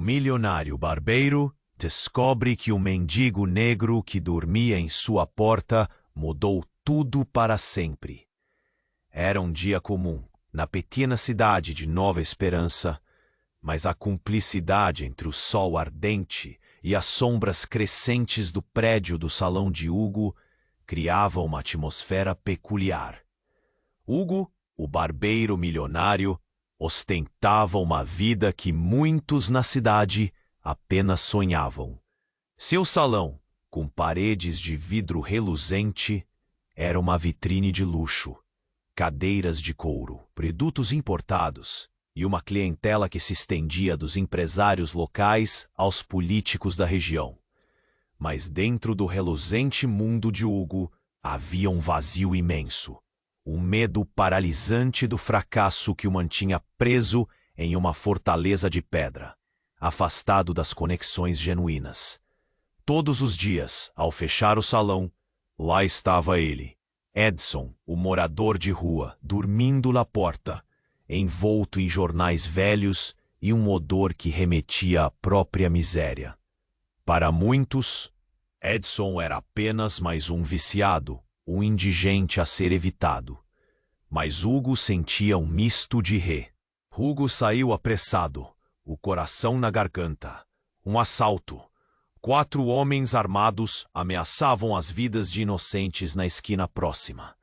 milionário barbeiro descobre que o mendigo negro que dormia em sua porta mudou tudo para sempre. Era um dia comum, na pequena cidade de Nova Esperança, mas a cumplicidade entre o sol ardente e as sombras crescentes do prédio do salão de Hugo criava uma atmosfera peculiar. Hugo, o barbeiro milionário, ostentava uma vida que muitos na cidade apenas sonhavam. Seu salão, com paredes de vidro reluzente, era uma vitrine de luxo, cadeiras de couro, produtos importados e uma clientela que se estendia dos empresários locais aos políticos da região. Mas dentro do reluzente mundo de Hugo havia um vazio imenso, um medo paralisante do fracasso que o mantinha preso em uma fortaleza de pedra, afastado das conexões genuínas. Todos os dias, ao fechar o salão, lá estava ele, Edson, o morador de rua, dormindo na porta, envolto em jornais velhos e um odor que remetia à própria miséria. Para muitos, Edson era apenas mais um viciado, um indigente a ser evitado. Mas Hugo sentia um misto de ré. Hugo saiu apressado, o coração na garganta. Um assalto. 4 homens armados ameaçavam as vidas de inocentes na esquina próxima.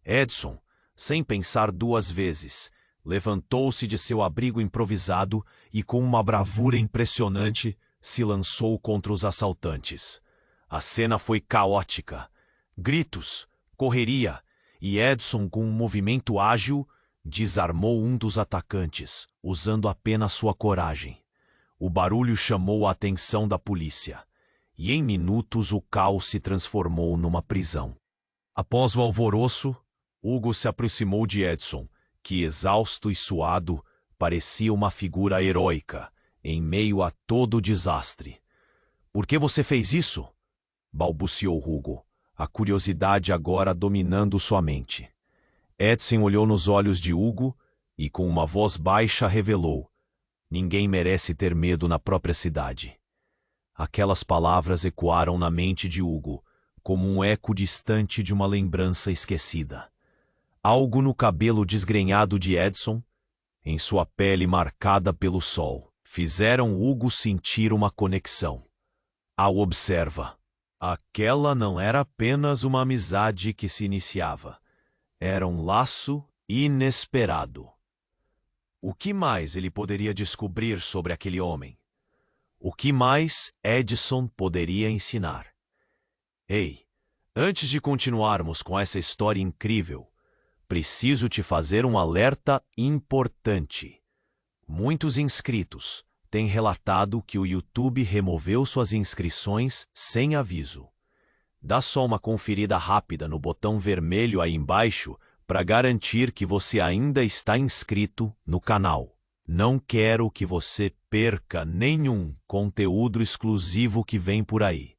Edson, sem pensar 2 vezes, levantou-se de seu abrigo improvisado e, com uma bravura impressionante, se lançou contra os assaltantes. A cena foi caótica. Gritos, correria, e Edson, com um movimento ágil, desarmou um dos atacantes, usando apenas sua coragem. O barulho chamou a atenção da polícia, e em minutos o caos se transformou numa prisão. Após o alvoroço, Hugo se aproximou de Edson, que, exausto e suado, parecia uma figura heróica, em meio a todo o desastre. "Por que você fez isso?" balbuciou Hugo, a curiosidade agora dominando sua mente. Edson olhou nos olhos de Hugo e, com uma voz baixa, revelou: "Ninguém merece ter medo na própria cidade." Aquelas palavras ecoaram na mente de Hugo, como um eco distante de uma lembrança esquecida. Algo no cabelo desgrenhado de Edson, em sua pele marcada pelo sol, fizeram Hugo sentir uma conexão. Ao observa. Aquela não era apenas uma amizade que se iniciava. Era um laço inesperado. O que mais ele poderia descobrir sobre aquele homem? O que mais Edson poderia ensinar? Ei, antes de continuarmos com essa história incrível, preciso te fazer um alerta importante. Muitos inscritos têm relatado que o YouTube removeu suas inscrições sem aviso. Dá só uma conferida rápida no botão vermelho aí embaixo para garantir que você ainda está inscrito no canal. Não quero que você perca nenhum conteúdo exclusivo que vem por aí.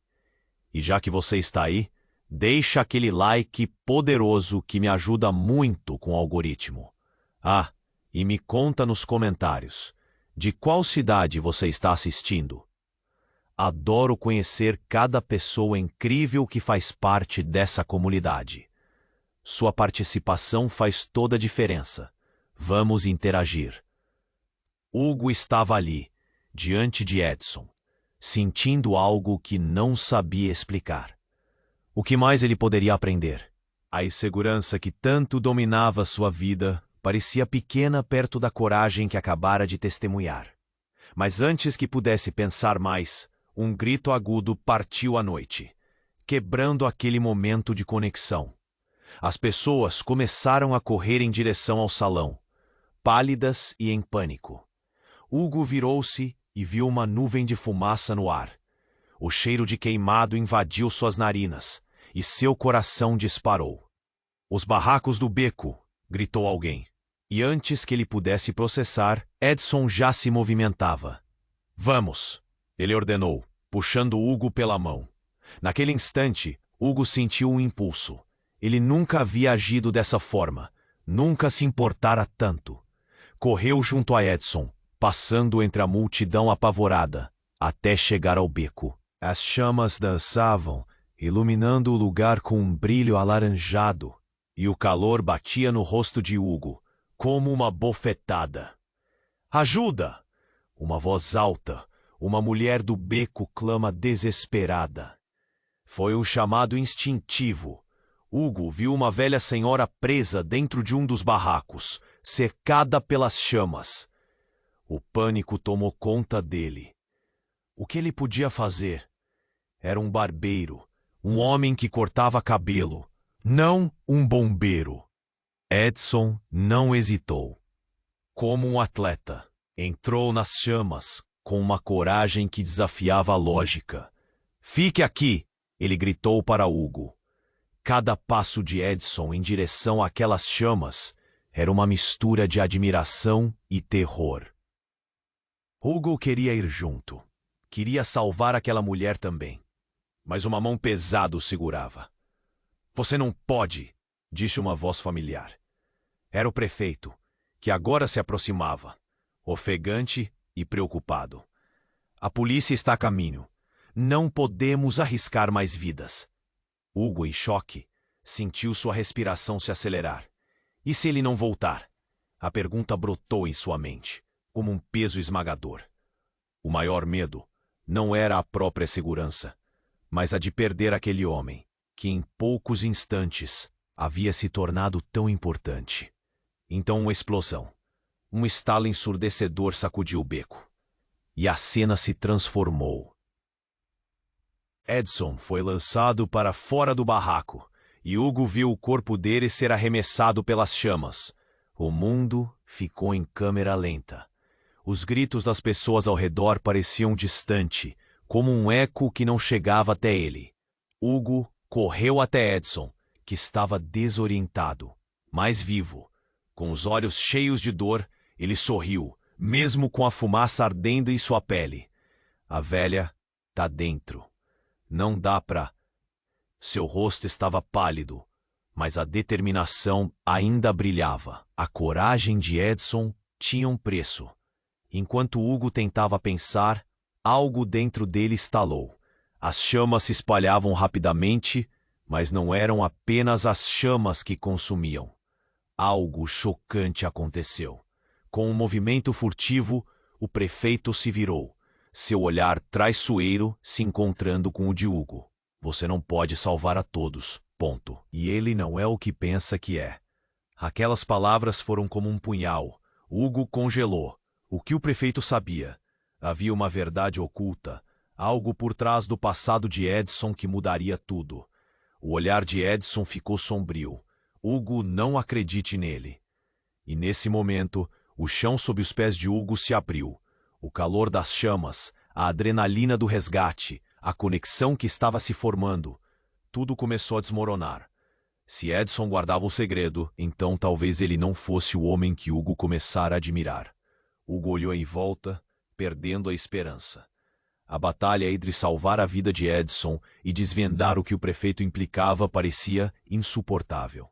E já que você está aí, deixa aquele like poderoso que me ajuda muito com o algoritmo. Ah, e me conta nos comentários, de qual cidade você está assistindo? Adoro conhecer cada pessoa incrível que faz parte dessa comunidade. Sua participação faz toda a diferença. Vamos interagir. Hugo estava ali, diante de Edson, sentindo algo que não sabia explicar. O que mais ele poderia aprender? A insegurança que tanto dominava sua vida parecia pequena perto da coragem que acabara de testemunhar. Mas antes que pudesse pensar mais, um grito agudo partiu a noite, quebrando aquele momento de conexão. As pessoas começaram a correr em direção ao salão, pálidas e em pânico. Hugo virou-se e viu uma nuvem de fumaça no ar. O cheiro de queimado invadiu suas narinas e seu coração disparou. "Os barracos do beco!" gritou alguém. E antes que ele pudesse processar, Edson já se movimentava. "Vamos!" ele ordenou, puxando Hugo pela mão. Naquele instante, Hugo sentiu um impulso. Ele nunca havia agido dessa forma, nunca se importara tanto. Correu junto a Edson, passando entre a multidão apavorada, até chegar ao beco. As chamas dançavam, iluminando o lugar com um brilho alaranjado, e o calor batia no rosto de Hugo, como uma bofetada. Ajuda! Uma voz alta, uma mulher do beco clama desesperada. Foi um chamado instintivo. Hugo viu uma velha senhora presa dentro de um dos barracos, cercada pelas chamas. O pânico tomou conta dele. O que ele podia fazer? Era um barbeiro, um homem que cortava cabelo, não um bombeiro. Edson não hesitou. Como um atleta, entrou nas chamas com uma coragem que desafiava a lógica. "Fique aqui!" ele gritou para Hugo. Cada passo de Edson em direção àquelas chamas era uma mistura de admiração e terror. Hugo queria ir junto. Queria salvar aquela mulher também. Mas uma mão pesada o segurava. "Você não pode", disse uma voz familiar. Era o prefeito, que agora se aproximava, ofegante e preocupado. "A polícia está a caminho. Não podemos arriscar mais vidas." Hugo, em choque, sentiu sua respiração se acelerar. E se ele não voltar? A pergunta brotou em sua mente, como um peso esmagador. O maior medo não era a própria segurança, mas a de perder aquele homem, que em poucos instantes havia se tornado tão importante. Então uma explosão, um estalo ensurdecedor sacudiu o beco. E a cena se transformou. Edson foi lançado para fora do barraco, e Hugo viu o corpo dele ser arremessado pelas chamas. O mundo ficou em câmera lenta. Os gritos das pessoas ao redor pareciam distante, como um eco que não chegava até ele. Hugo correu até Edson, que estava desorientado, mas vivo. Com os olhos cheios de dor, ele sorriu, mesmo com a fumaça ardendo em sua pele. "A velha tá dentro. Não dá pra..." Seu rosto estava pálido, mas a determinação ainda brilhava. A coragem de Edson tinha um preço. Enquanto Hugo tentava pensar, algo dentro dele estalou. As chamas se espalhavam rapidamente, mas não eram apenas as chamas que consumiam. Algo chocante aconteceu. Com um movimento furtivo, o prefeito se virou, seu olhar traiçoeiro se encontrando com o de Hugo. "Você não pode salvar a todos, ponto. E ele não é o que pensa que é." Aquelas palavras foram como um punhal. Hugo congelou. O que o prefeito sabia? Havia uma verdade oculta, algo por trás do passado de Edson que mudaria tudo. O olhar de Edson ficou sombrio. "Hugo, não acredite nele." E nesse momento, o chão sob os pés de Hugo se abriu. O calor das chamas, a adrenalina do resgate, a conexão que estava se formando. Tudo começou a desmoronar. Se Edson guardava o segredo, então talvez ele não fosse o homem que Hugo começara a admirar. Hugo olhou em volta, perdendo a esperança. A batalha entre salvar a vida de Edson e desvendar o que o prefeito implicava parecia insuportável.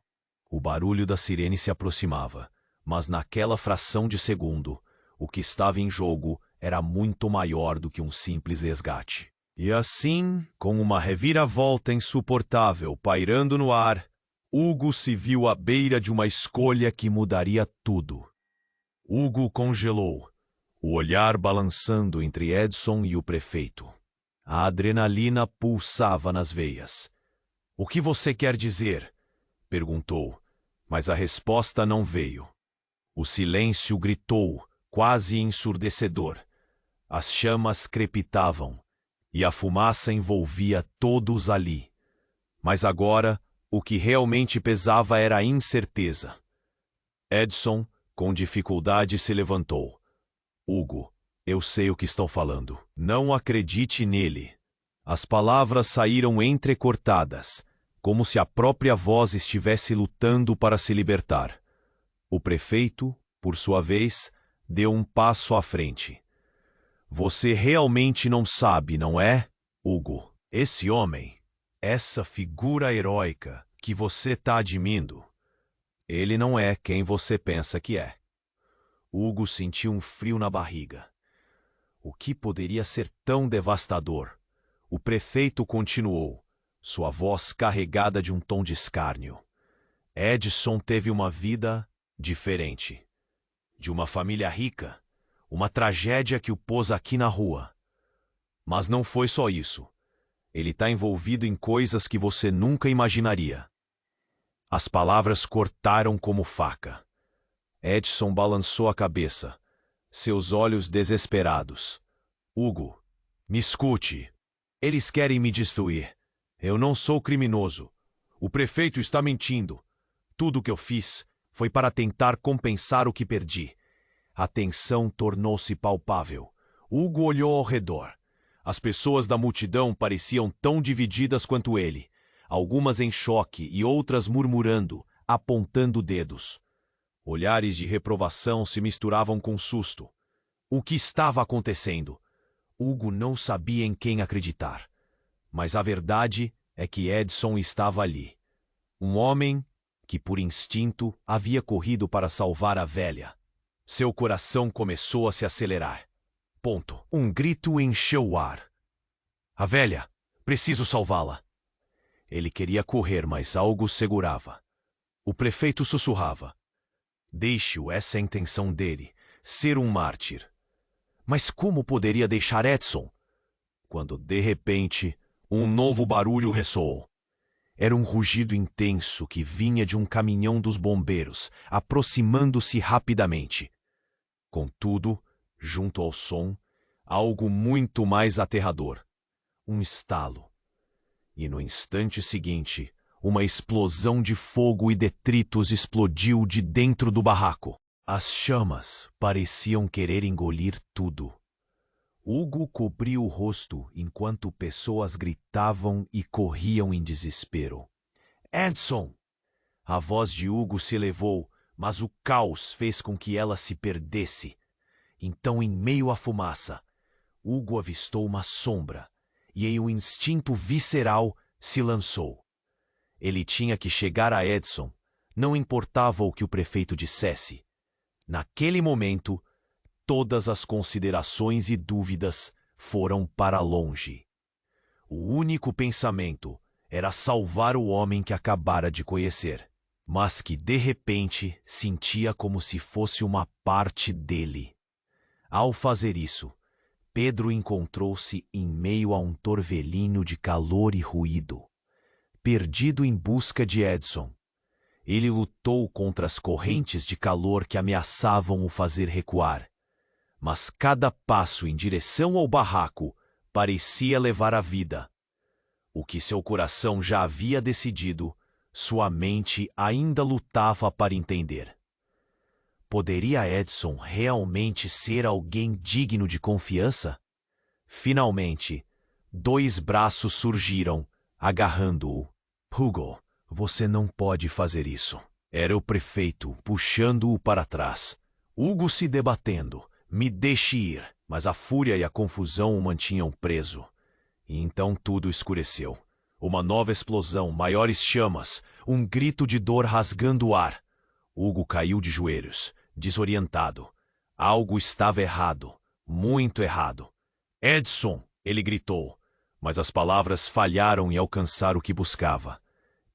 O barulho da sirene se aproximava, mas naquela fração de segundo, o que estava em jogo era muito maior do que um simples resgate. E assim, com uma reviravolta insuportável pairando no ar, Hugo se viu à beira de uma escolha que mudaria tudo. Hugo congelou, o olhar balançando entre Edson e o prefeito. A adrenalina pulsava nas veias. "O que você quer dizer?" perguntou, mas a resposta não veio. O silêncio gritou, quase ensurdecedor. As chamas crepitavam, e a fumaça envolvia todos ali. Mas agora, o que realmente pesava era a incerteza. Edson, com dificuldade, se levantou. "Hugo, eu sei o que estão falando. Não acredite nele." As palavras saíram entrecortadas, como se a própria voz estivesse lutando para se libertar. O prefeito, por sua vez, deu um passo à frente. "Você realmente não sabe, não é, Hugo? Esse homem, essa figura heróica que você está admirando, ele não é quem você pensa que é." Hugo sentiu um frio na barriga. O que poderia ser tão devastador? O prefeito continuou, sua voz carregada de um tom de escárnio. Edson teve uma vida diferente. De uma família rica, uma tragédia que o pôs aqui na rua. Mas não foi só isso. Ele está envolvido em coisas que você nunca imaginaria. As palavras cortaram como faca. Edson balançou a cabeça, seus olhos desesperados. Hugo, me escute. Eles querem me destruir. Eu não sou criminoso. O prefeito está mentindo. Tudo o que eu fiz foi para tentar compensar o que perdi. A tensão tornou-se palpável. Hugo olhou ao redor. As pessoas da multidão pareciam tão divididas quanto ele. Algumas em choque e outras murmurando, apontando dedos. Olhares de reprovação se misturavam com susto. O que estava acontecendo? Hugo não sabia em quem acreditar. Mas a verdade é que Edson estava ali. Um homem que, por instinto, havia corrido para salvar a velha. Seu coração começou a se acelerar. Ponto. Um grito encheu o ar. A velha! Preciso salvá-la! Ele queria correr, mas algo o segurava. O prefeito sussurrava. Deixe-o, essa é a intenção dele, ser um mártir. Mas como poderia deixar Edson? Quando, de repente, um novo barulho ressoou. Era um rugido intenso que vinha de um caminhão dos bombeiros, aproximando-se rapidamente. Contudo, junto ao som, algo muito mais aterrador. Um estalo. E no instante seguinte, uma explosão de fogo e detritos explodiu de dentro do barraco. As chamas pareciam querer engolir tudo. Hugo cobriu o rosto enquanto pessoas gritavam e corriam em desespero. Edson! A voz de Hugo se elevou, mas o caos fez com que ela se perdesse. Então, em meio à fumaça, Hugo avistou uma sombra e, em um instinto visceral, se lançou. Ele tinha que chegar a Edson, não importava o que o prefeito dissesse. Naquele momento, todas as considerações e dúvidas foram para longe. O único pensamento era salvar o homem que acabara de conhecer, mas que de repente sentia como se fosse uma parte dele. Ao fazer isso, Pedro encontrou-se em meio a um torvelinho de calor e ruído. Perdido em busca de Edson, ele lutou contra as correntes de calor que ameaçavam o fazer recuar. Mas cada passo em direção ao barraco parecia levar a vida. O que seu coração já havia decidido, sua mente ainda lutava para entender. Poderia Edson realmente ser alguém digno de confiança? Finalmente, 2 braços surgiram, agarrando-o. Hugo, você não pode fazer isso. Era o prefeito, puxando-o para trás. Hugo se debatendo. Me deixe ir. Mas a fúria e a confusão o mantinham preso. E então tudo escureceu. Uma nova explosão, maiores chamas, um grito de dor rasgando o ar. Hugo caiu de joelhos, desorientado. Algo estava errado, muito errado. Edson! Ele gritou, mas as palavras falharam em alcançar o que buscava.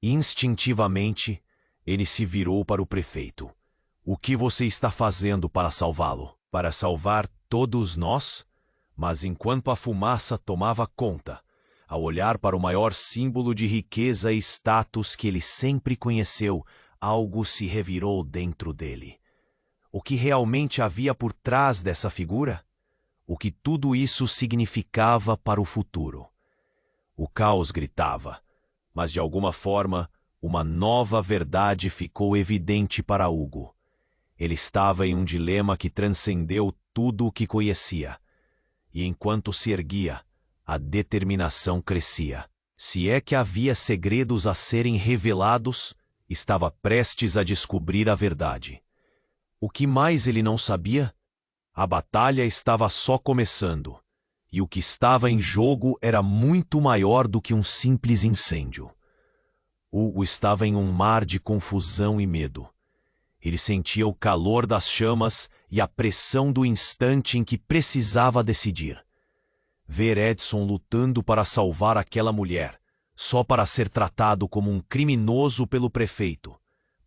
Instintivamente, ele se virou para o prefeito. O que você está fazendo para salvá-lo? Para salvar todos nós? Mas enquanto a fumaça tomava conta, ao olhar para o maior símbolo de riqueza e status que ele sempre conheceu, algo se revirou dentro dele. O que realmente havia por trás dessa figura? O que tudo isso significava para o futuro? O caos gritava, mas de alguma forma, uma nova verdade ficou evidente para Hugo. Ele estava em um dilema que transcendeu tudo o que conhecia. E enquanto se erguia, a determinação crescia. Se é que havia segredos a serem revelados, estava prestes a descobrir a verdade. O que mais ele não sabia? A batalha estava só começando, e o que estava em jogo era muito maior do que um simples incêndio. Hugo estava em um mar de confusão e medo. Ele sentia o calor das chamas e a pressão do instante em que precisava decidir. Ver Edson lutando para salvar aquela mulher, só para ser tratado como um criminoso pelo prefeito,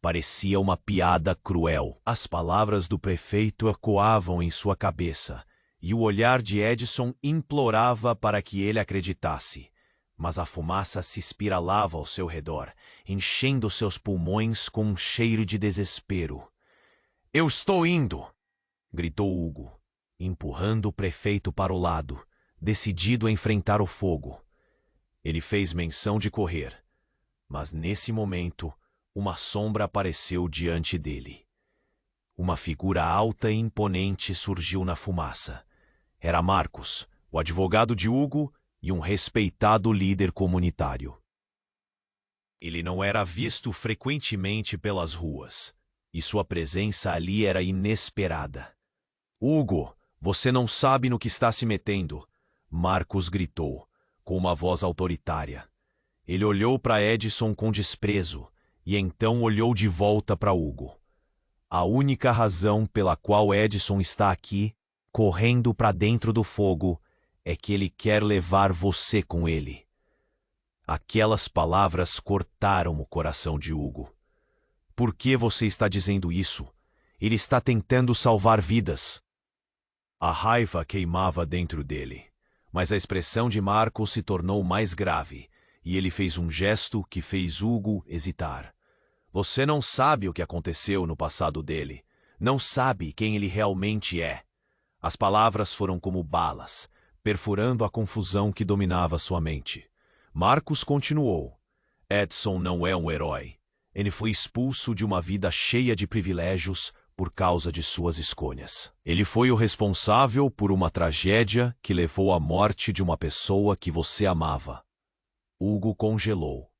parecia uma piada cruel. As palavras do prefeito ecoavam em sua cabeça, e o olhar de Edson implorava para que ele acreditasse. Mas a fumaça se espiralava ao seu redor, enchendo seus pulmões com um cheiro de desespero. "Eu estou indo!" gritou Hugo, empurrando o prefeito para o lado, decidido a enfrentar o fogo. Ele fez menção de correr, mas nesse momento, uma sombra apareceu diante dele. Uma figura alta e imponente surgiu na fumaça. Era Marcos, o advogado de Hugo e um respeitado líder comunitário. Ele não era visto frequentemente pelas ruas, e sua presença ali era inesperada. "Hugo, você não sabe no que está se metendo", Marcos gritou, com uma voz autoritária. Ele olhou para Edson com desprezo, e então olhou de volta para Hugo. "A única razão pela qual Edson está aqui, correndo para dentro do fogo, é que ele quer levar você com ele." Aquelas palavras cortaram o coração de Hugo. "Por que você está dizendo isso? Ele está tentando salvar vidas." A raiva queimava dentro dele, mas a expressão de Marcos se tornou mais grave, e ele fez um gesto que fez Hugo hesitar. "Você não sabe o que aconteceu no passado dele. Não sabe quem ele realmente é." As palavras foram como balas, perfurando a confusão que dominava sua mente. Marcos continuou. "Edson não é um herói. Ele foi expulso de uma vida cheia de privilégios por causa de suas escolhas. Ele foi o responsável por uma tragédia que levou à morte de uma pessoa que você amava." Hugo congelou.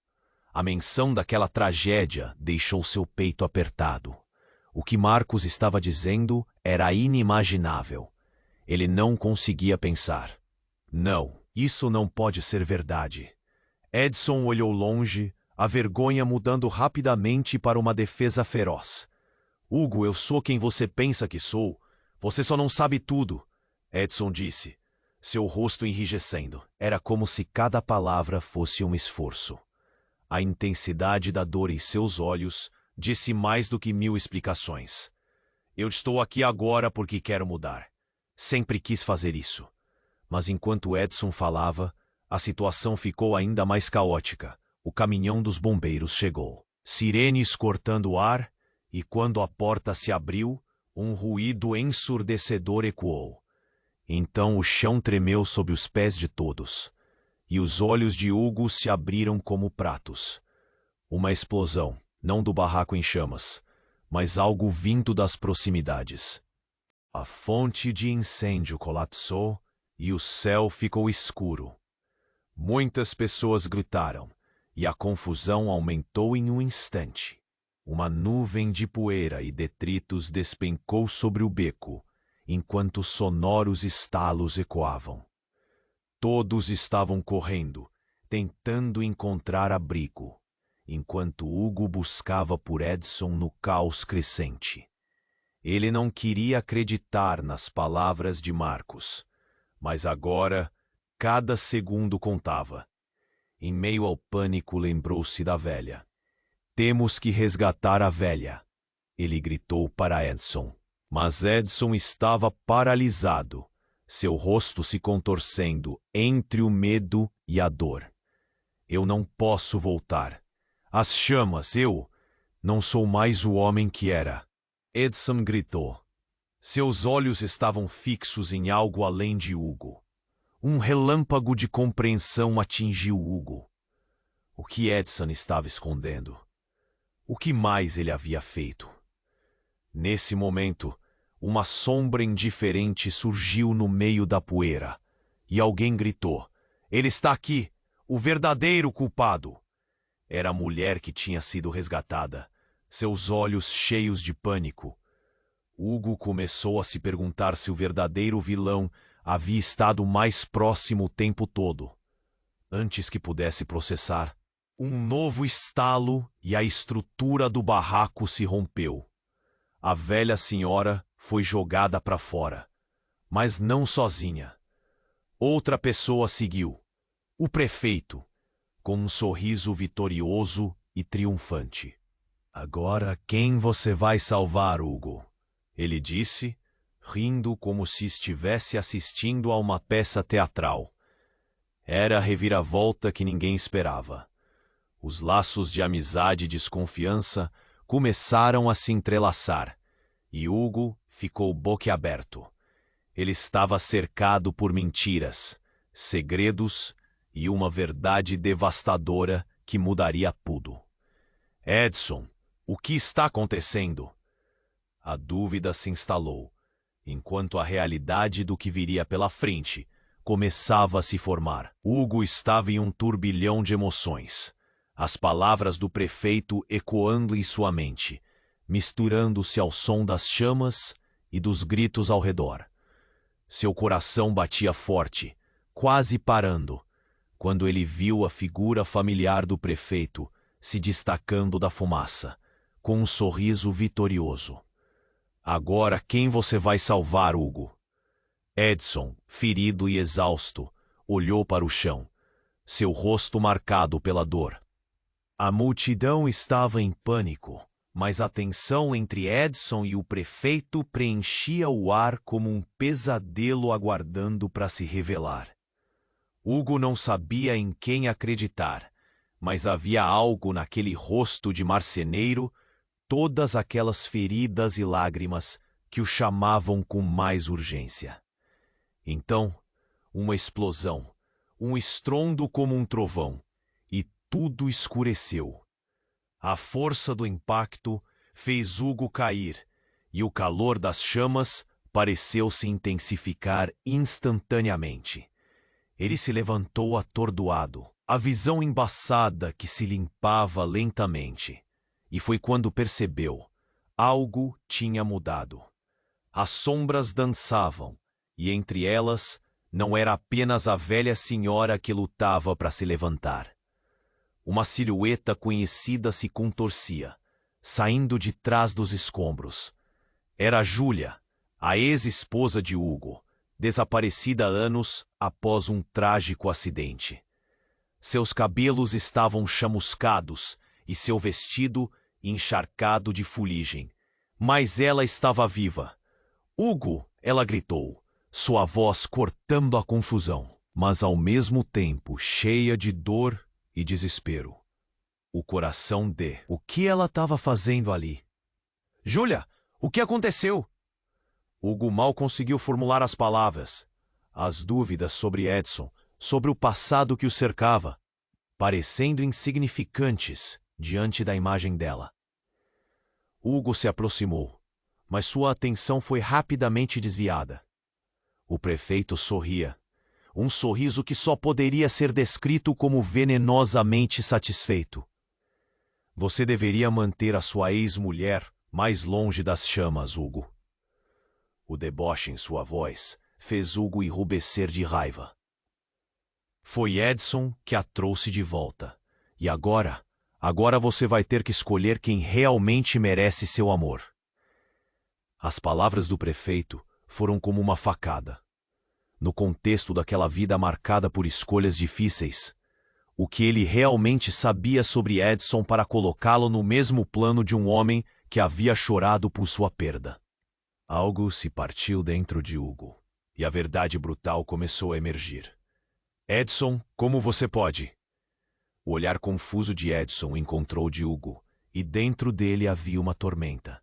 A menção daquela tragédia deixou seu peito apertado. O que Marcos estava dizendo era inimaginável. Ele não conseguia pensar. "Não, isso não pode ser verdade." Edson olhou longe, a vergonha mudando rapidamente para uma defesa feroz. "Hugo, eu sou quem você pensa que sou. Você só não sabe tudo", Edson disse, seu rosto enrijecendo. Era como se cada palavra fosse um esforço. A intensidade da dor em seus olhos disse mais do que 1000 explicações. "Eu estou aqui agora porque quero mudar. Sempre quis fazer isso." Mas enquanto Edson falava, a situação ficou ainda mais caótica. O caminhão dos bombeiros chegou. Sirenes cortando o ar, e quando a porta se abriu, um ruído ensurdecedor ecoou. Então o chão tremeu sob os pés de todos, e os olhos de Hugo se abriram como pratos. Uma explosão, não do barraco em chamas, mas algo vindo das proximidades. A fonte de incêndio colapsou e o céu ficou escuro. Muitas pessoas gritaram, e a confusão aumentou em um instante. Uma nuvem de poeira e detritos despencou sobre o beco, enquanto sonoros estalos ecoavam. Todos estavam correndo, tentando encontrar abrigo, enquanto Hugo buscava por Edson no caos crescente. Ele não queria acreditar nas palavras de Marcos, mas agora cada segundo contava. Em meio ao pânico, lembrou-se da velha. "Temos que resgatar a velha", ele gritou para Edson. Mas Edson estava paralisado, seu rosto se contorcendo entre o medo e a dor. "Eu não posso voltar. As chamas, eu não sou mais o homem que era." Edson gritou. Seus olhos estavam fixos em algo além de Hugo. Um relâmpago de compreensão atingiu Hugo. O que Edson estava escondendo? O que mais ele havia feito? Nesse momento, uma sombra indiferente surgiu no meio da poeira, e alguém gritou: "Ele está aqui, o verdadeiro culpado!" Era a mulher que tinha sido resgatada, seus olhos cheios de pânico. Hugo começou a se perguntar se o verdadeiro vilão havia estado mais próximo o tempo todo. Antes que pudesse processar, um novo estalo e a estrutura do barraco se rompeu. A velha senhora foi jogada para fora, mas não sozinha. Outra pessoa seguiu, o prefeito, com um sorriso vitorioso e triunfante. Agora quem você vai salvar, Hugo? Ele disse, rindo como se estivesse assistindo a uma peça teatral. Era a reviravolta que ninguém esperava. Os laços de amizade e desconfiança começaram a se entrelaçar, e Hugo ficou boquiaberto. Ele estava cercado por mentiras, segredos e uma verdade devastadora que mudaria tudo. Edson, o que está acontecendo? A dúvida se instalou, enquanto a realidade do que viria pela frente começava a se formar. Hugo estava em um turbilhão de emoções, as palavras do prefeito ecoando em sua mente, misturando-se ao som das chamas e dos gritos ao redor. Seu coração batia forte, quase parando, quando ele viu a figura familiar do prefeito se destacando da fumaça, com um sorriso vitorioso. Agora quem você vai salvar, Hugo? Edson, ferido e exausto, olhou para o chão, seu rosto marcado pela dor. A multidão estava em pânico, mas a tensão entre Edson e o prefeito preenchia o ar como um pesadelo aguardando para se revelar. Hugo não sabia em quem acreditar, mas havia algo naquele rosto de marceneiro, todas aquelas feridas e lágrimas que o chamavam com mais urgência. Então, uma explosão, um estrondo como um trovão, e tudo escureceu. A força do impacto fez Hugo cair, e o calor das chamas pareceu se intensificar instantaneamente. Ele se levantou atordoado, a visão embaçada que se limpava lentamente. E foi quando percebeu, algo tinha mudado. As sombras dançavam, e entre elas não era apenas a velha senhora que lutava para se levantar. Uma silhueta conhecida se contorcia, saindo de trás dos escombros. Era Júlia, a ex-esposa de Hugo, desaparecida há anos após um trágico acidente. Seus cabelos estavam chamuscados e seu vestido encharcado de fuligem. Mas ela estava viva. Hugo, ela gritou, sua voz cortando a confusão, mas ao mesmo tempo cheia de dor e desespero. O coração de... O que ela estava fazendo ali? Júlia, o que aconteceu? Hugo mal conseguiu formular as palavras. As dúvidas sobre Edson, sobre o passado que o cercava, parecendo insignificantes diante da imagem dela. Hugo se aproximou, mas sua atenção foi rapidamente desviada. O prefeito sorria, um sorriso que só poderia ser descrito como venenosamente satisfeito. Você deveria manter a sua ex-mulher mais longe das chamas, Hugo. O deboche em sua voz fez Hugo enrubescer de raiva. Foi Edson que a trouxe de volta. E agora você vai ter que escolher quem realmente merece seu amor. As palavras do prefeito foram como uma facada. No contexto daquela vida marcada por escolhas difíceis, o que ele realmente sabia sobre Edson para colocá-lo no mesmo plano de um homem que havia chorado por sua perda. Algo se partiu dentro de Hugo, e a verdade brutal começou a emergir. Edson, como você pode? O olhar confuso de Edson encontrou de Hugo, e dentro dele havia uma tormenta.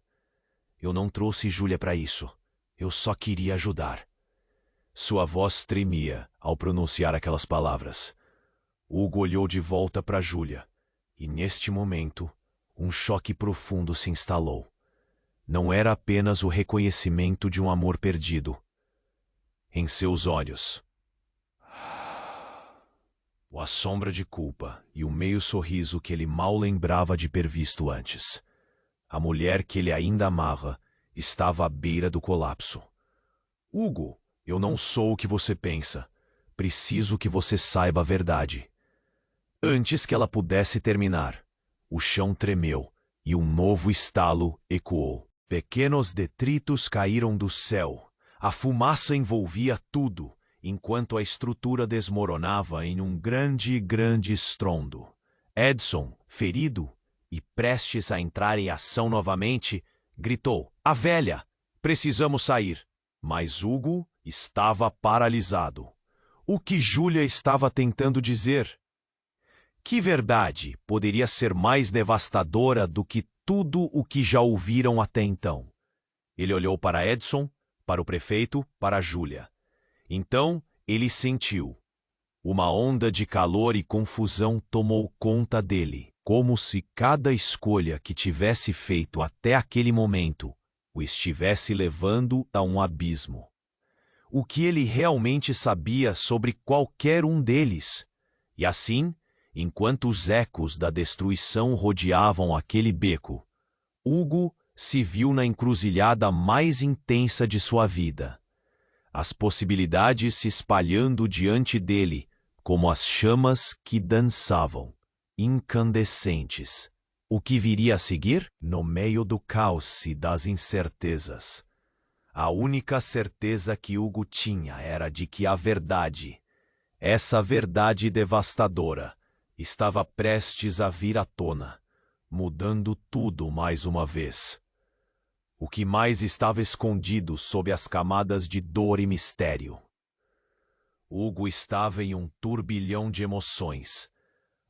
Eu não trouxe Júlia para isso. Eu só queria ajudar. Sua voz tremia ao pronunciar aquelas palavras. Hugo olhou de volta para Júlia, e neste momento, um choque profundo se instalou. Não era apenas o reconhecimento de um amor perdido. Em seus olhos, a sombra de culpa e o meio sorriso que ele mal lembrava de ter visto antes. A mulher que ele ainda amava estava à beira do colapso. Hugo, eu não sou o que você pensa. Preciso que você saiba a verdade. Antes que ela pudesse terminar, o chão tremeu e um novo estalo ecoou. Pequenos detritos caíram do céu. A fumaça envolvia tudo, enquanto a estrutura desmoronava em um grande estrondo. Edson, ferido e prestes a entrar em ação novamente, gritou: "A velha! Precisamos sair!" Mas Hugo estava paralisado. O que Júlia estava tentando dizer? Que verdade poderia ser mais devastadora do que tudo o que já ouviram até então? Ele olhou para Edson, para o prefeito, para Júlia. Então, ele sentiu. Uma onda de calor e confusão tomou conta dele, como se cada escolha que tivesse feito até aquele momento o estivesse levando a um abismo. O que ele realmente sabia sobre qualquer um deles? E assim, enquanto os ecos da destruição rodeavam aquele beco, Hugo se viu na encruzilhada mais intensa de sua vida. As possibilidades se espalhando diante dele, como as chamas que dançavam, incandescentes. O que viria a seguir? No meio do caos e das incertezas. A única certeza que Hugo tinha era de que a verdade, essa verdade devastadora, estava prestes a vir à tona, mudando tudo mais uma vez. O que mais estava escondido sob as camadas de dor e mistério? Hugo estava em um turbilhão de emoções.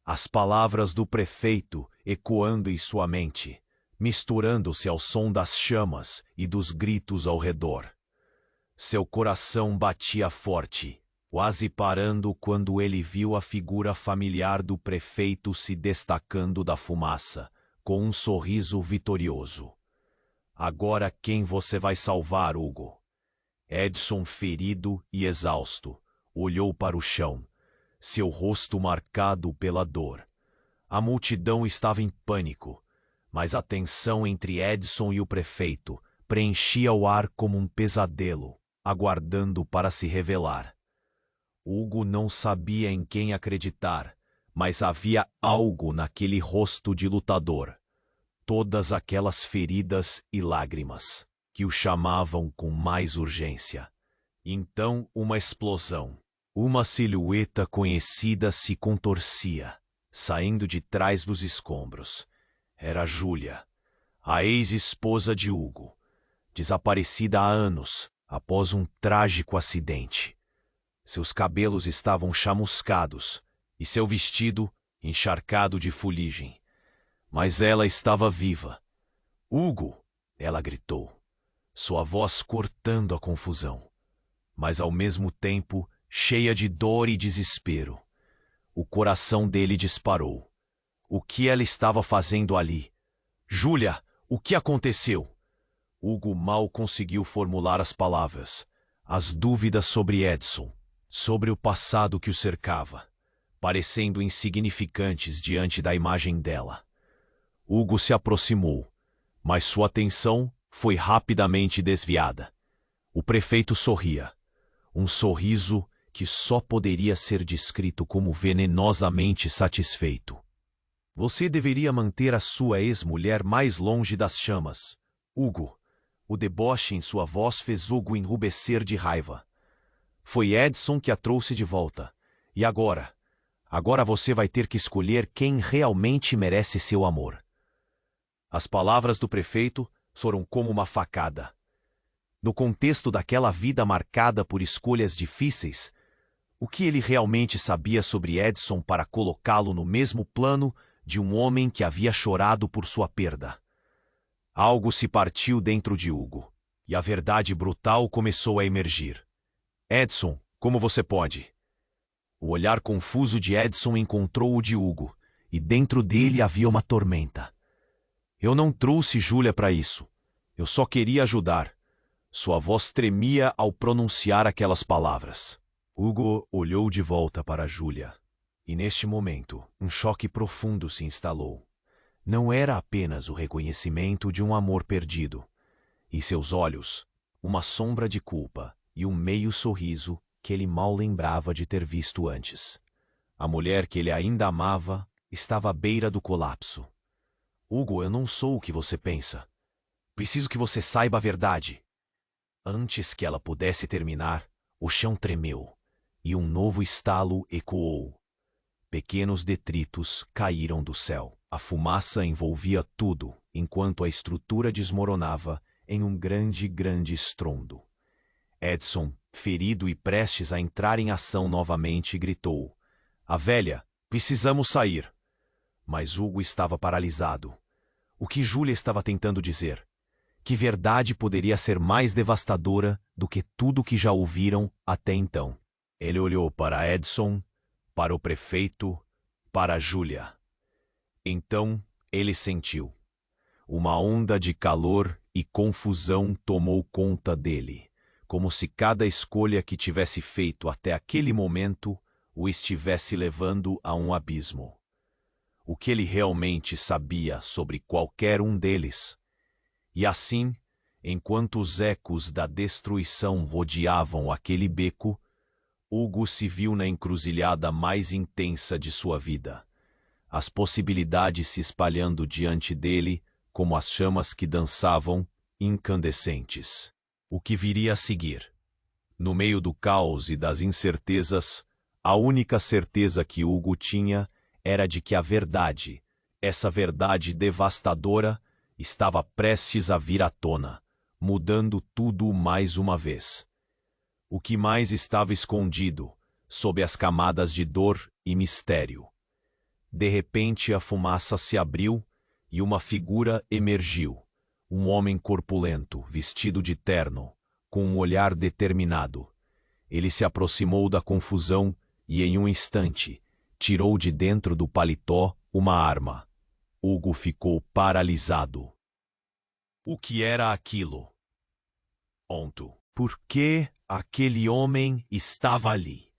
As palavras do prefeito ecoando em sua mente, misturando-se ao som das chamas e dos gritos ao redor. Seu coração batia forte, quase parando quando ele viu a figura familiar do prefeito se destacando da fumaça, com um sorriso vitorioso. Agora quem você vai salvar, Hugo? Edson, ferido e exausto, olhou para o chão, seu rosto marcado pela dor. A multidão estava em pânico, mas a tensão entre Edson e o prefeito preenchia o ar como um pesadelo, aguardando para se revelar. Hugo não sabia em quem acreditar, mas havia algo naquele rosto de lutador. Todas aquelas feridas e lágrimas, que o chamavam com mais urgência. Então uma explosão. Uma silhueta conhecida se contorcia, saindo de trás dos escombros. Era Júlia, a ex-esposa de Hugo, desaparecida há anos após um trágico acidente. Seus cabelos estavam chamuscados e seu vestido encharcado de fuligem. Mas ela estava viva. "Hugo!" ela gritou, sua voz cortando a confusão, mas ao mesmo tempo cheia de dor e desespero. O coração dele disparou. O que ela estava fazendo ali? "Júlia, o que aconteceu?" Hugo mal conseguiu formular as palavras. As dúvidas sobre Edson, sobre o passado que o cercava, parecendo insignificantes diante da imagem dela. Hugo se aproximou, mas sua atenção foi rapidamente desviada. O prefeito sorria, um sorriso que só poderia ser descrito como venenosamente satisfeito. "Você deveria manter a sua ex-mulher mais longe das chamas, Hugo." O deboche em sua voz fez Hugo enrubescer de raiva. "Foi Edson que a trouxe de volta. E agora? Agora você vai ter que escolher quem realmente merece seu amor." As palavras do prefeito foram como uma facada. No contexto daquela vida marcada por escolhas difíceis, o que ele realmente sabia sobre Edson para colocá-lo no mesmo plano de um homem que havia chorado por sua perda? Algo se partiu dentro de Hugo, e a verdade brutal começou a emergir. "Edson, como você pode?" O olhar confuso de Edson encontrou o de Hugo, e dentro dele havia uma tormenta. "Eu não trouxe Júlia para isso. Eu só queria ajudar." Sua voz tremia ao pronunciar aquelas palavras. Hugo olhou de volta para Júlia. E neste momento, um choque profundo se instalou. Não era apenas o reconhecimento de um amor perdido. Em seus olhos, uma sombra de culpa e um meio sorriso que ele mal lembrava de ter visto antes. A mulher que ele ainda amava estava à beira do colapso. "Hugo, eu não sou o que você pensa." Preciso que você saiba a verdade. Antes que ela pudesse terminar, o chão tremeu e um novo estalo ecoou. Pequenos detritos caíram do céu. A fumaça envolvia tudo, enquanto a estrutura desmoronava em um grande estrondo. Edson, ferido e prestes a entrar em ação novamente, gritou: "A velha, precisamos sair." Mas Hugo estava paralisado. O que Júlia estava tentando dizer? Que verdade poderia ser mais devastadora do que tudo que já ouviram até então? Ele olhou para Edson, para o prefeito, para Júlia. Então ele sentiu. Uma onda de calor e confusão tomou conta dele, como se cada escolha que tivesse feito até aquele momento o estivesse levando a um abismo. O que ele realmente sabia sobre qualquer um deles? E assim, enquanto os ecos da destruição rodeavam aquele beco, Hugo se viu na encruzilhada mais intensa de sua vida. As possibilidades se espalhando diante dele como as chamas que dançavam, incandescentes. O que viria a seguir? No meio do caos e das incertezas, a única certeza que Hugo tinha era de que a verdade, essa verdade devastadora, estava prestes a vir à tona, mudando tudo mais uma vez. O que mais estava escondido, sob as camadas de dor e mistério? De repente a fumaça se abriu e uma figura emergiu. Um homem corpulento, vestido de terno, com um olhar determinado. Ele se aproximou da confusão e, em um instante, tirou de dentro do paletó uma arma. Hugo ficou paralisado. O que era aquilo? Por que aquele homem estava ali?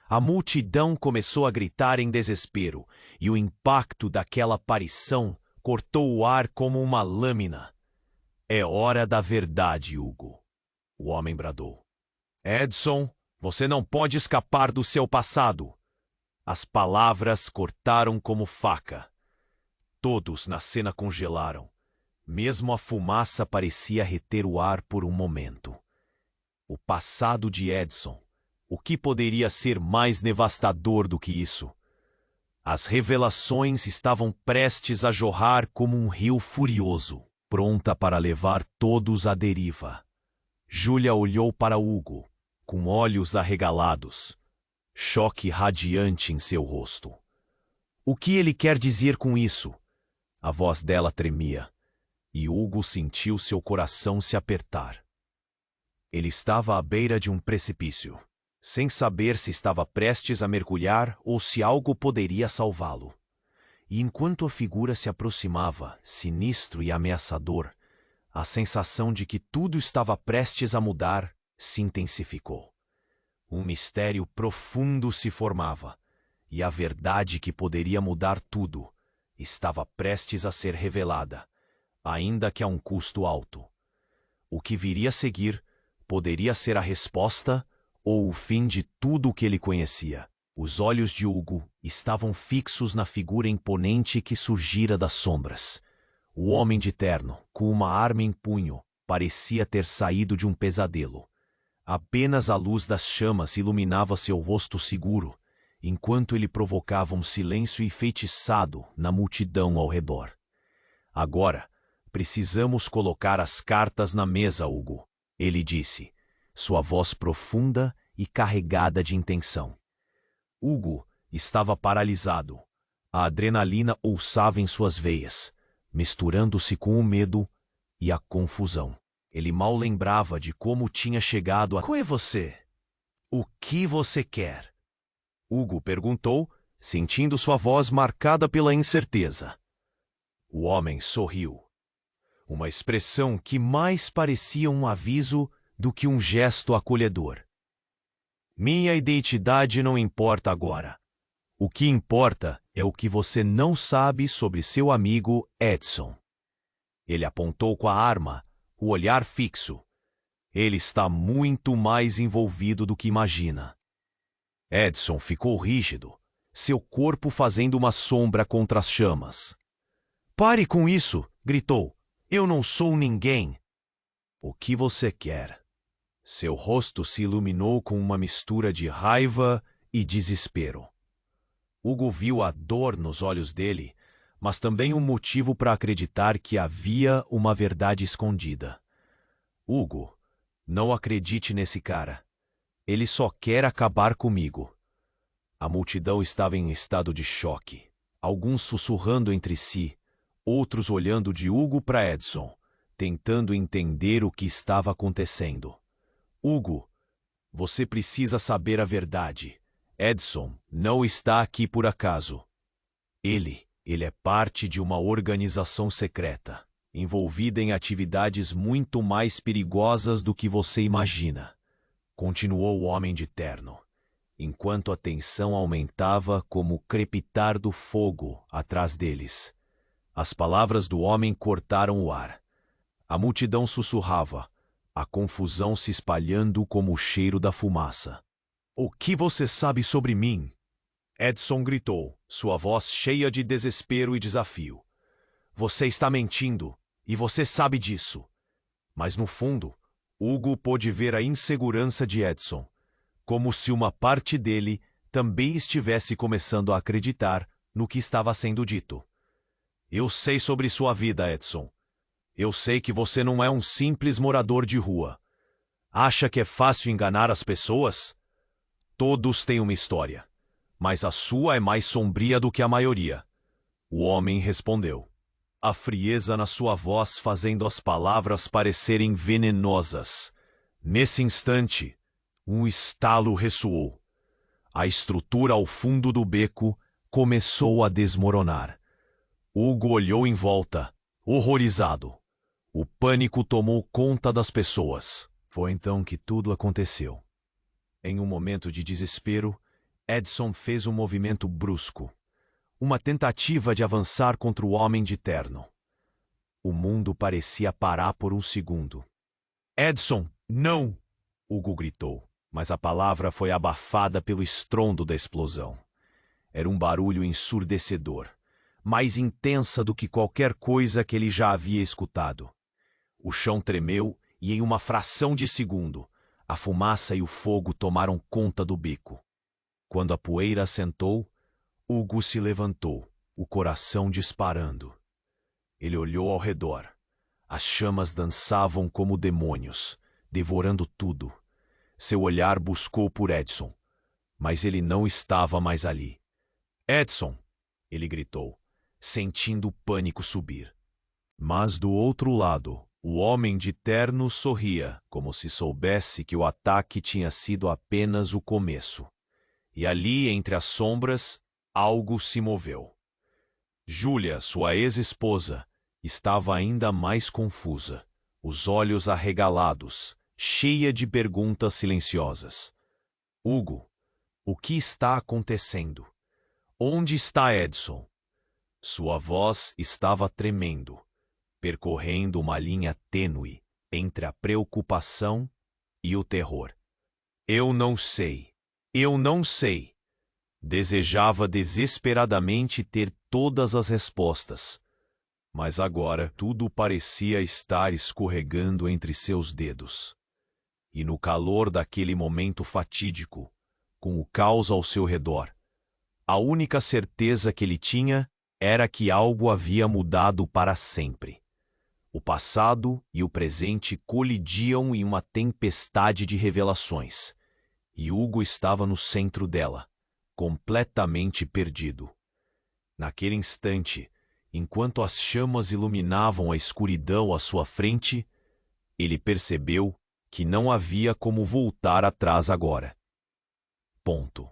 A multidão começou a gritar em desespero, e o impacto daquela aparição cortou o ar como uma lâmina. "É hora da verdade, Hugo," o homem bradou. "Edson, você não pode escapar do seu passado." As palavras cortaram como faca. Todos na cena congelaram. Mesmo a fumaça parecia reter o ar por um momento. O passado de Edson. O que poderia ser mais devastador do que isso? As revelações estavam prestes a jorrar como um rio furioso, pronta para levar todos à deriva. Júlia olhou para Hugo, com olhos arregalados, choque radiante em seu rosto. "O que ele quer dizer com isso?" A voz dela tremia, e Hugo sentiu seu coração se apertar. Ele estava à beira de um precipício, sem saber se estava prestes a mergulhar ou se algo poderia salvá-lo. E enquanto a figura se aproximava, sinistro e ameaçador, a sensação de que tudo estava prestes a mudar se intensificou. Um mistério profundo se formava, e a verdade que poderia mudar tudo estava prestes a ser revelada, ainda que a um custo alto. O que viria a seguir poderia ser a resposta ou o fim de tudo o que ele conhecia. Os olhos de Hugo estavam fixos na figura imponente que surgira das sombras. O homem de terno, com uma arma em punho, parecia ter saído de um pesadelo. Apenas a luz das chamas iluminava seu rosto seguro, enquanto ele provocava um silêncio enfeitiçado na multidão ao redor. "Agora, precisamos colocar as cartas na mesa, Hugo," ele disse, sua voz profunda e carregada de intenção. Hugo estava paralisado. A adrenalina pulsava em suas veias, misturando-se com o medo e a confusão. Ele mal lembrava de como tinha chegado a... "Quem é você? O que você quer?" Hugo perguntou, sentindo sua voz marcada pela incerteza. O homem sorriu. Uma expressão que mais parecia um aviso do que um gesto acolhedor. "Minha identidade não importa agora. O que importa é o que você não sabe sobre seu amigo Edson." Ele apontou com a arma, o olhar fixo. "Ele está muito mais envolvido do que imagina." Edson ficou rígido, seu corpo fazendo uma sombra contra as chamas. "Pare com isso!" gritou. Eu não sou ninguém. O que você quer? Seu rosto se iluminou com uma mistura de raiva e desespero. Hugo viu a dor nos olhos dele, mas também um motivo para acreditar que havia uma verdade escondida. Hugo, não acredite nesse cara. Ele só quer acabar comigo. A multidão estava em estado de choque, alguns sussurrando entre si, outros olhando de Hugo para Edson, tentando entender o que estava acontecendo. Hugo, você precisa saber a verdade. Edson não está aqui por acaso. Ele é parte de uma organização secreta, envolvida em atividades muito mais perigosas do que você imagina. Continuou o homem de terno, enquanto a tensão aumentava como o crepitar do fogo atrás deles. As palavras do homem cortaram o ar. A multidão sussurrava, a confusão se espalhando como o cheiro da fumaça. O que você sabe sobre mim? Edson gritou, sua voz cheia de desespero e desafio. Você está mentindo, e você sabe disso. Mas no fundo, Hugo pôde ver a insegurança de Edson, como se uma parte dele também estivesse começando a acreditar no que estava sendo dito. Eu sei sobre sua vida, Edson. Eu sei que você não é um simples morador de rua. Acha que é fácil enganar as pessoas? Todos têm uma história, mas a sua é mais sombria do que a maioria. O homem respondeu, a frieza na sua voz fazendo as palavras parecerem venenosas. Nesse instante, um estalo ressoou. A estrutura ao fundo do beco começou a desmoronar. Hugo olhou em volta, horrorizado. O pânico tomou conta das pessoas. Foi então que tudo aconteceu. Em um momento de desespero, Edson fez um movimento brusco. Uma tentativa de avançar contra o homem de terno. O mundo parecia parar por um segundo. Edson, não! Hugo gritou, mas a palavra foi abafada pelo estrondo da explosão. Era um barulho ensurdecedor, mais intensa do que qualquer coisa que ele já havia escutado. O chão tremeu e, em uma fração de segundo, a fumaça e o fogo tomaram conta do beco. Quando a poeira assentou, Hugo se levantou, o coração disparando. Ele olhou ao redor. As chamas dançavam como demônios, devorando tudo. Seu olhar buscou por Edson, mas ele não estava mais ali. Edson! Ele gritou, sentindo o pânico subir. Mas do outro lado, o homem de terno sorria, como se soubesse que o ataque tinha sido apenas o começo. E ali, entre as sombras, algo se moveu. Júlia, sua ex-esposa, estava ainda mais confusa, os olhos arregalados, cheia de perguntas silenciosas. Hugo, o que está acontecendo? Onde está Edson? Sua voz estava tremendo, percorrendo uma linha tênue entre a preocupação e o terror. Eu não sei. Eu não sei. Desejava desesperadamente ter todas as respostas, mas agora tudo parecia estar escorregando entre seus dedos. E no calor daquele momento fatídico, com o caos ao seu redor, a única certeza que ele tinha era que algo havia mudado para sempre. O passado e o presente colidiam em uma tempestade de revelações, e Hugo estava no centro dela, completamente perdido. Naquele instante, enquanto as chamas iluminavam a escuridão à sua frente, ele percebeu que não havia como voltar atrás agora. Ponto.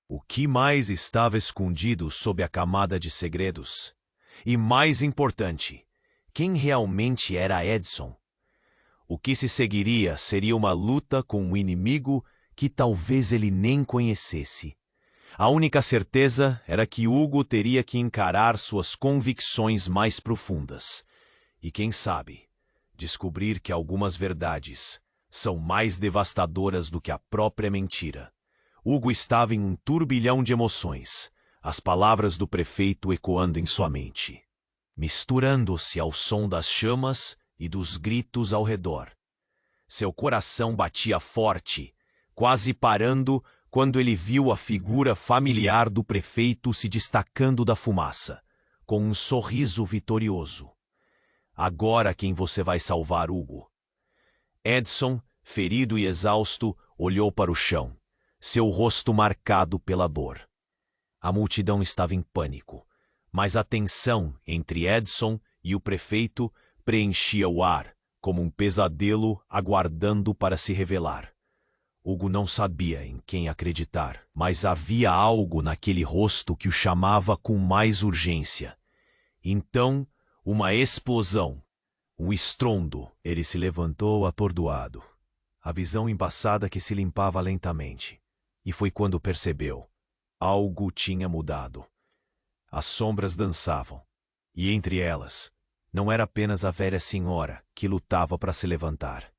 O que mais estava escondido sob a camada de segredos? E mais importante, quem realmente era Edson? O que se seguiria seria uma luta com um inimigo que talvez ele nem conhecesse. A única certeza era que Hugo teria que encarar suas convicções mais profundas. E quem sabe, descobrir que algumas verdades são mais devastadoras do que a própria mentira. Hugo estava em um turbilhão de emoções, as palavras do prefeito ecoando em sua mente. misturando-se ao som das chamas e dos gritos ao redor. Seu coração batia forte, quase parando quando ele viu a figura familiar do prefeito se destacando da fumaça, com um sorriso vitorioso. Agora quem você vai salvar, Hugo? Edson, ferido e exausto, olhou para o chão, seu rosto marcado pela dor. A multidão estava em pânico, mas a tensão entre Edson e o prefeito preenchia o ar, como um pesadelo aguardando para se revelar. Hugo não sabia em quem acreditar, mas havia algo naquele rosto que o chamava com mais urgência. Então, uma explosão, um estrondo. Ele se levantou atordoado, a visão embaçada que se limpava lentamente. E foi quando percebeu. Algo tinha mudado. As sombras dançavam, e entre elas, não era apenas a velha senhora que lutava para se levantar.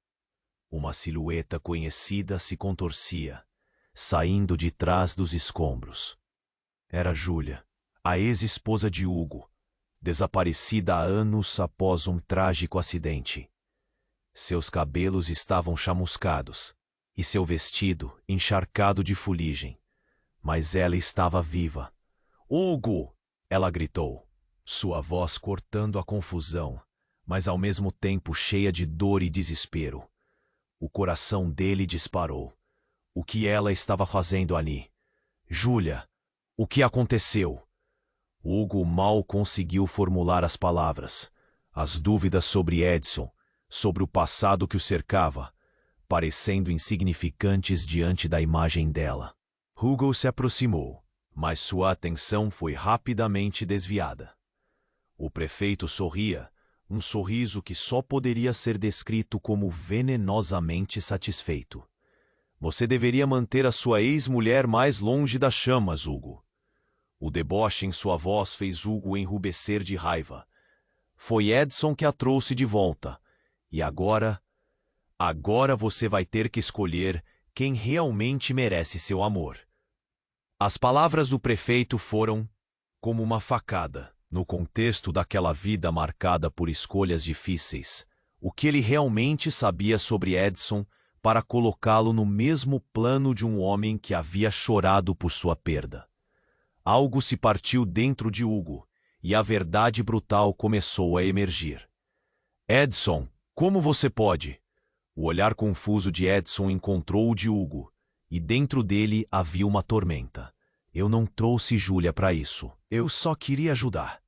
Uma silhueta conhecida se contorcia, saindo de trás dos escombros. Era Júlia, a ex-esposa de Hugo, desaparecida há anos após um trágico acidente. Seus cabelos estavam chamuscados e seu vestido encharcado de fuligem, mas ela estava viva. "Hugo!" ela gritou, sua voz cortando a confusão, mas ao mesmo tempo cheia de dor e desespero. O coração dele disparou. O que ela estava fazendo ali? "Júlia, o que aconteceu?" Hugo mal conseguiu formular as palavras. As dúvidas sobre Edson, sobre o passado que o cercava, parecendo insignificantes diante da imagem dela. Hugo se aproximou, mas sua atenção foi rapidamente desviada. O prefeito sorria, um sorriso que só poderia ser descrito como venenosamente satisfeito. "Você deveria manter a sua ex-mulher mais longe das chamas, Hugo." O deboche em sua voz fez Hugo enrubescer de raiva. Foi Edson que a trouxe de volta. E agora você vai ter que escolher quem realmente merece seu amor. As palavras do prefeito foram como uma facada. No contexto daquela vida marcada por escolhas difíceis, o que ele realmente sabia sobre Edson para colocá-lo no mesmo plano de um homem que havia chorado por sua perda. Algo se partiu dentro de Hugo, e a verdade brutal começou a emergir. "Edson, como você pode?" O olhar confuso de Edson encontrou o de Hugo, e dentro dele havia uma tormenta. "Eu não trouxe Júlia para isso. Eu só queria ajudar."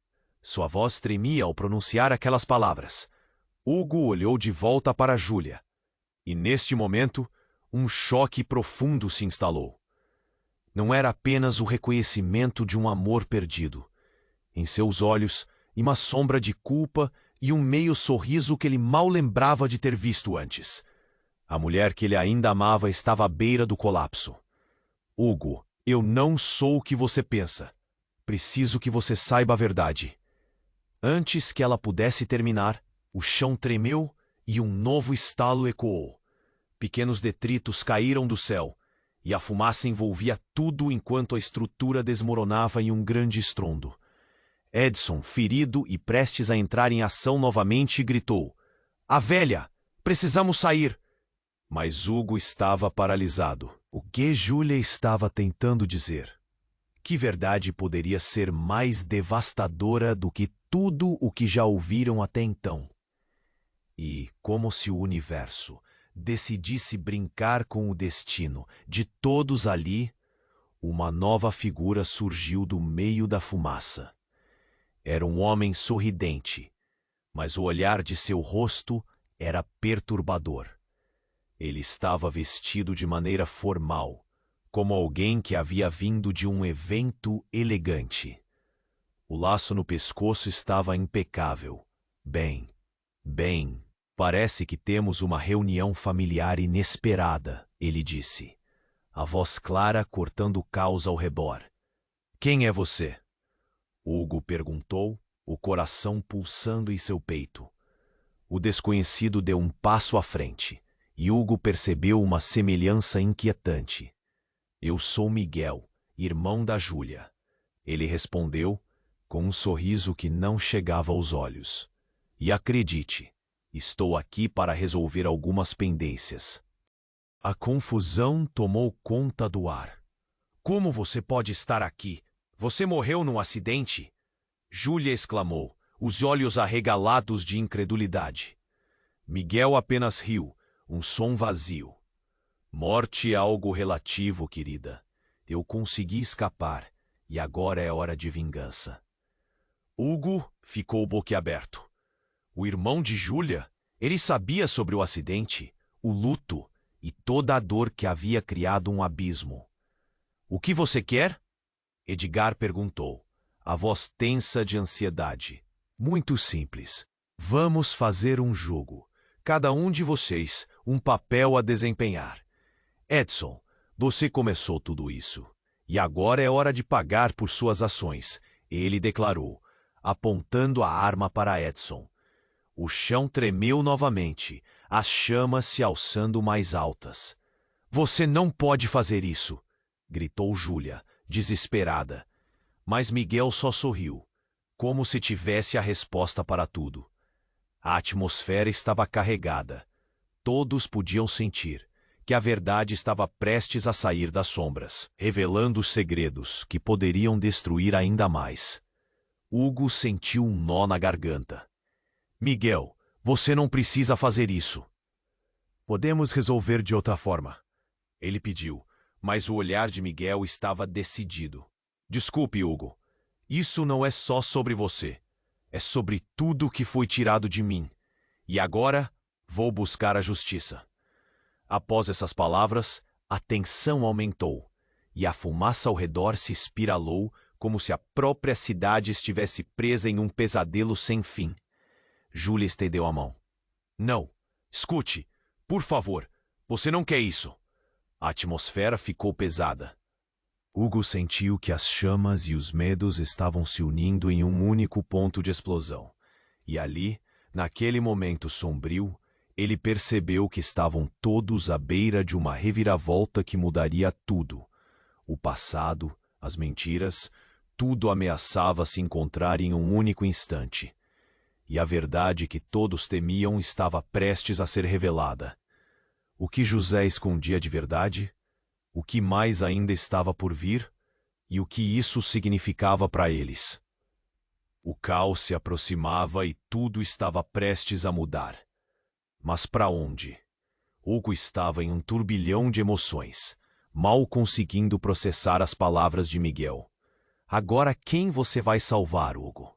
Sua voz tremia ao pronunciar aquelas palavras. Hugo olhou de volta para Júlia, e neste momento, um choque profundo se instalou. Não era apenas o reconhecimento de um amor perdido. Em seus olhos, uma sombra de culpa e um meio sorriso que ele mal lembrava de ter visto antes. A mulher que ele ainda amava estava à beira do colapso. "Hugo, eu não sou o que você pensa. Preciso que você saiba a verdade." Antes que ela pudesse terminar, o chão tremeu e um novo estalo ecoou. Pequenos detritos caíram do céu, e a fumaça envolvia tudo enquanto a estrutura desmoronava em um grande estrondo. Edson, ferido e prestes a entrar em ação novamente, gritou: "A velha! Precisamos sair!" Mas Hugo estava paralisado. O que Júlia estava tentando dizer? Que verdade poderia ser mais devastadora do que tudo o que já ouviram até então? E, como se o universo decidisse brincar com o destino de todos ali, uma nova figura surgiu do meio da fumaça. Era um homem sorridente, mas o olhar de seu rosto era perturbador. Ele estava vestido de maneira formal, como alguém que havia vindo de um evento elegante. O laço no pescoço estava impecável. Bem, parece que temos uma reunião familiar inesperada, ele disse, a voz clara cortando o caos ao redor. "Quem é você?" Hugo perguntou, o coração pulsando em seu peito. O desconhecido deu um passo à frente, e Hugo percebeu uma semelhança inquietante. "Eu sou Miguel, irmão da Júlia." Ele respondeu, com um sorriso que não chegava aos olhos. E acredite, estou aqui para resolver algumas pendências. A confusão tomou conta do ar. Como você pode estar aqui? Você morreu num acidente? Júlia exclamou, os olhos arregalados de incredulidade. Miguel apenas riu, um som vazio. Morte é algo relativo, querida. Eu consegui escapar, e agora é hora de vingança. Hugo ficou boquiaberto. O irmão de Júlia? Ele sabia sobre o acidente, o luto e toda a dor que havia criado um abismo. O que você quer? Edgar perguntou, a voz tensa de ansiedade. Muito simples. Vamos fazer um jogo. Cada um de vocês, um papel a desempenhar. Edson, você começou tudo isso. E agora é hora de pagar por suas ações, ele declarou, apontando a arma para Edson. O chão tremeu novamente, as chamas se alçando mais altas. Você não pode fazer isso, gritou Júlia, desesperada. Mas Miguel só sorriu, como se tivesse a resposta para tudo. A atmosfera estava carregada. Todos podiam sentir que a verdade estava prestes a sair das sombras, revelando segredos que poderiam destruir ainda mais. Hugo sentiu um nó na garganta. Miguel, você não precisa fazer isso. Podemos resolver de outra forma, ele pediu, mas o olhar de Miguel estava decidido. Desculpe, Hugo. Isso não é só sobre você. É sobre tudo que foi tirado de mim. E agora vou buscar a justiça. Após essas palavras, a tensão aumentou, e a fumaça ao redor se espiralou como se a própria cidade estivesse presa em um pesadelo sem fim. Júlia estendeu a mão. Não, escute, por favor, você não quer isso. A atmosfera ficou pesada. Hugo sentiu que as chamas e os medos estavam se unindo em um único ponto de explosão. E ali, naquele momento sombrio, ele percebeu que estavam todos à beira de uma reviravolta que mudaria tudo. O passado, as mentiras, tudo ameaçava se encontrar em um único instante. E a verdade que todos temiam estava prestes a ser revelada. O que José escondia de verdade? O que mais ainda estava por vir? E o que isso significava para eles? O caos se aproximava e tudo estava prestes a mudar. Mas para onde? Hugo estava em um turbilhão de emoções, mal conseguindo processar as palavras de Miguel. Agora quem você vai salvar, Hugo?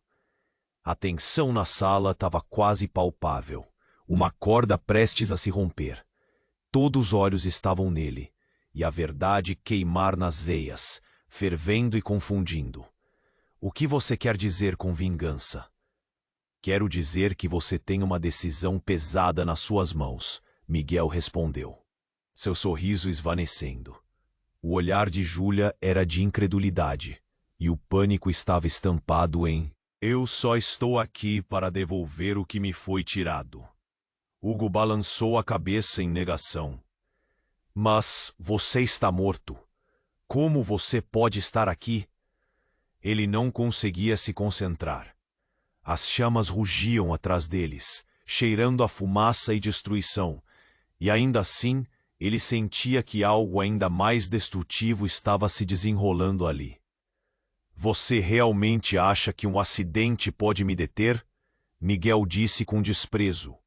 A tensão na sala estava quase palpável, uma corda prestes a se romper. Todos os olhos estavam nele, e a verdade queimar nas veias, fervendo e confundindo. O que você quer dizer com vingança? Quero dizer que você tem uma decisão pesada nas suas mãos, Miguel respondeu, seu sorriso esvanecendo. O olhar de Júlia era de incredulidade, e o pânico estava estampado em eu só estou aqui para devolver o que me foi tirado. Hugo balançou a cabeça em negação. Mas você está morto. Como você pode estar aqui? Ele não conseguia se concentrar. As chamas rugiam atrás deles, cheirando a fumaça e destruição, e ainda assim ele sentia que algo ainda mais destrutivo estava se desenrolando ali. Você realmente acha que um acidente pode me deter? Miguel disse com desprezo.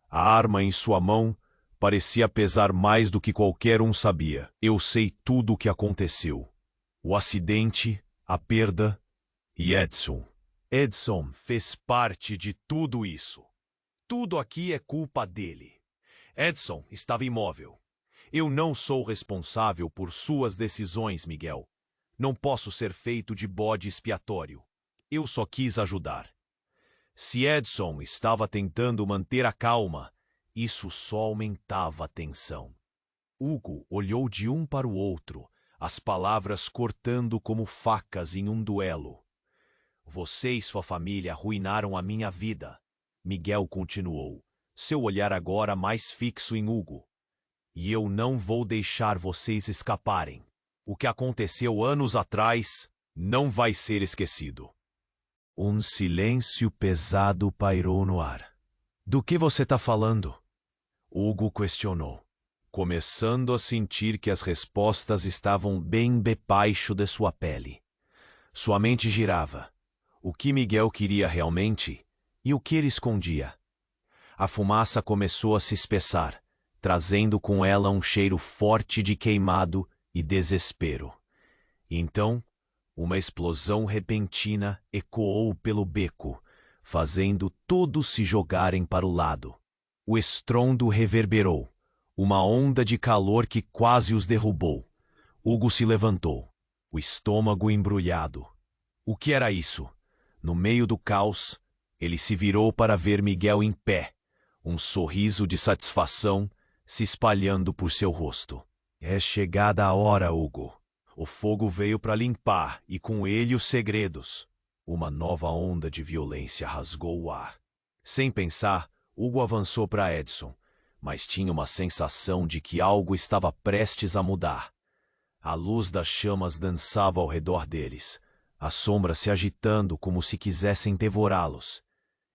A arma em sua mão parecia pesar mais do que qualquer um sabia. Eu sei tudo o que aconteceu. O acidente, a perda e Edson. Edson fez parte de tudo isso. Tudo aqui é culpa dele. Edson estava imóvel. Eu não sou responsável por suas decisões, Miguel. Não posso ser feito de bode expiatório. Eu só quis ajudar. Se Edson estava tentando manter a calma, isso só aumentava a tensão. Hugo olhou de um para o outro, as palavras cortando como facas em um duelo. Você e sua família arruinaram a minha vida, Miguel continuou, seu olhar agora mais fixo em Hugo. E eu não vou deixar vocês escaparem. O que aconteceu anos atrás não vai ser esquecido. Um silêncio pesado pairou no ar. Do que você está falando? Hugo questionou, começando a sentir que as respostas estavam bem debaixo de sua pele. Sua mente girava. O que Miguel queria realmente e o que ele escondia. A fumaça começou a se espessar, trazendo com ela um cheiro forte de queimado e desespero. Então, uma explosão repentina ecoou pelo beco, fazendo todos se jogarem para o lado. O estrondo reverberou, uma onda de calor que quase os derrubou. Hugo se levantou, o estômago embrulhado. O que era isso? No meio do caos, ele se virou para ver Miguel em pé, um sorriso de satisfação se espalhando por seu rosto. É chegada a hora, Hugo. O fogo veio para limpar e com ele os segredos. Uma nova onda de violência rasgou o ar. Sem pensar, Hugo avançou para Edson, mas tinha uma sensação de que algo estava prestes a mudar. A luz das chamas dançava ao redor deles, as sombras se agitando como se quisessem devorá-los.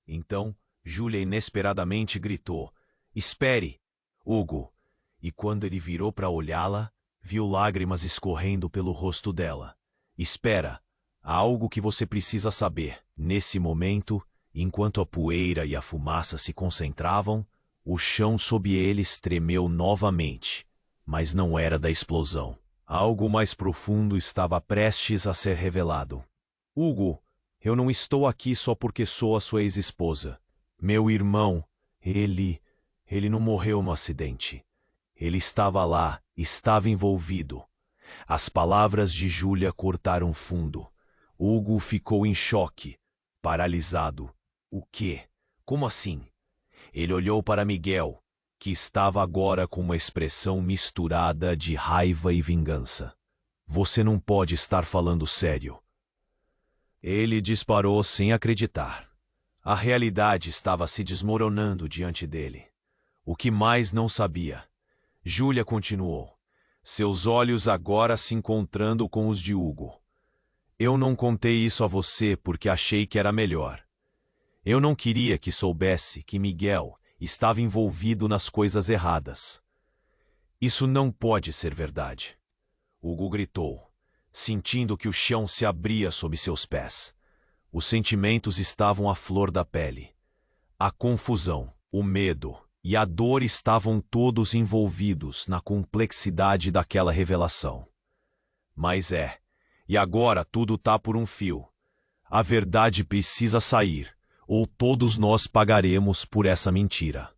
Então, Júlia inesperadamente gritou: "Espere, Hugo!" E quando ele virou para olhá-la, viu lágrimas escorrendo pelo rosto dela. "Espera, há algo que você precisa saber." Nesse momento, enquanto a poeira e a fumaça se concentravam, o chão sob eles tremeu novamente, mas não era da explosão. Algo mais profundo estava prestes a ser revelado. "Hugo, eu não estou aqui só porque sou a sua ex-esposa. Meu irmão, ele não morreu no acidente. Ele estava lá, estava envolvido." As palavras de Júlia cortaram fundo. Hugo ficou em choque, paralisado. O quê? Como assim? Ele olhou para Miguel, que estava agora com uma expressão misturada de raiva e vingança. "Você não pode estar falando sério." Ele disparou sem acreditar. A realidade estava se desmoronando diante dele. O que mais não sabia? Júlia continuou, seus olhos agora se encontrando com os de Hugo. "Eu não contei isso a você porque achei que era melhor. Eu não queria que soubesse que Miguel estava envolvido nas coisas erradas." "Isso não pode ser verdade." Hugo gritou, sentindo que o chão se abria sob seus pés. Os sentimentos estavam à flor da pele. A confusão, o medo e a dor estavam todos envolvidos na complexidade daquela revelação. "Mas e agora tudo tá por um fio. A verdade precisa sair, ou todos nós pagaremos por essa mentira."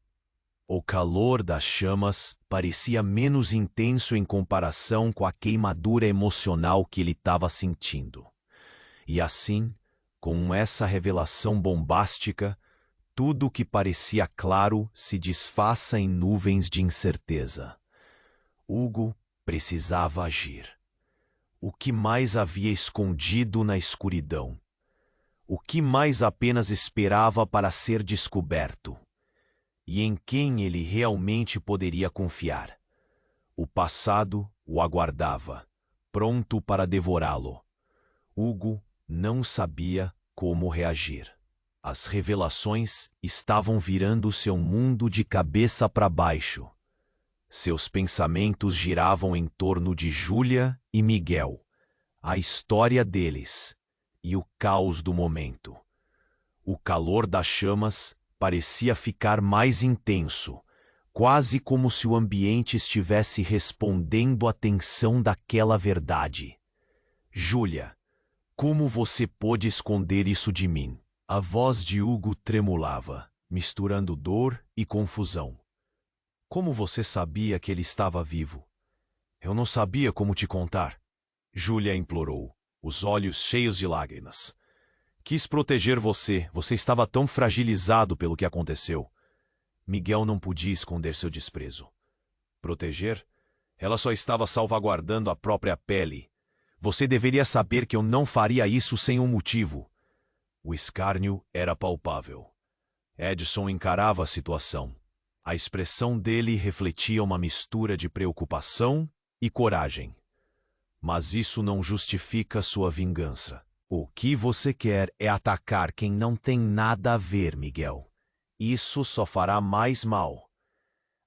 O calor das chamas parecia menos intenso em comparação com a queimadura emocional que ele estava sentindo. E assim, com essa revelação bombástica, tudo o que parecia claro se disfarça em nuvens de incerteza. Hugo precisava agir. O que mais havia escondido na escuridão? O que mais apenas esperava para ser descoberto? E em quem ele realmente poderia confiar? O passado o aguardava, pronto para devorá-lo. Hugo não sabia como reagir. As revelações estavam virando seu mundo de cabeça para baixo. Seus pensamentos giravam em torno de Júlia e Miguel, a história deles e o caos do momento. O calor das chamas parecia ficar mais intenso, quase como se o ambiente estivesse respondendo à tensão daquela verdade. "Júlia, como você pôde esconder isso de mim?" A voz de Hugo tremulava, misturando dor e confusão. "Como você sabia que ele estava vivo?" "Eu não sabia como te contar." Júlia implorou, os olhos cheios de lágrimas. "Quis proteger você, você estava tão fragilizado pelo que aconteceu." Miguel não podia esconder seu desprezo. "Proteger? Ela só estava salvaguardando a própria pele. Você deveria saber que eu não faria isso sem um motivo." O escárnio era palpável. Edson encarava a situação. A expressão dele refletia uma mistura de preocupação e coragem. "Mas isso não justifica sua vingança." O que você quer é atacar quem não tem nada a ver, Miguel. Isso só fará mais mal.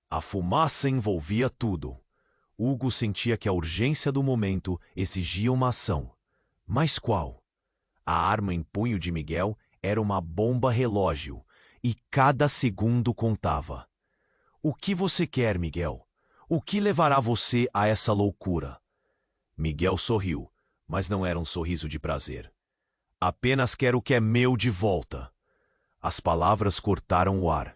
A fumaça envolvia tudo. Hugo sentia que a urgência do momento exigia uma ação. Mas qual? A arma em punho de Miguel era uma bomba relógio, e cada segundo contava. O que você quer, Miguel? O que levará você a essa loucura? Miguel sorriu, mas não era um sorriso de prazer. Apenas quero o que é meu de volta. As palavras cortaram o ar.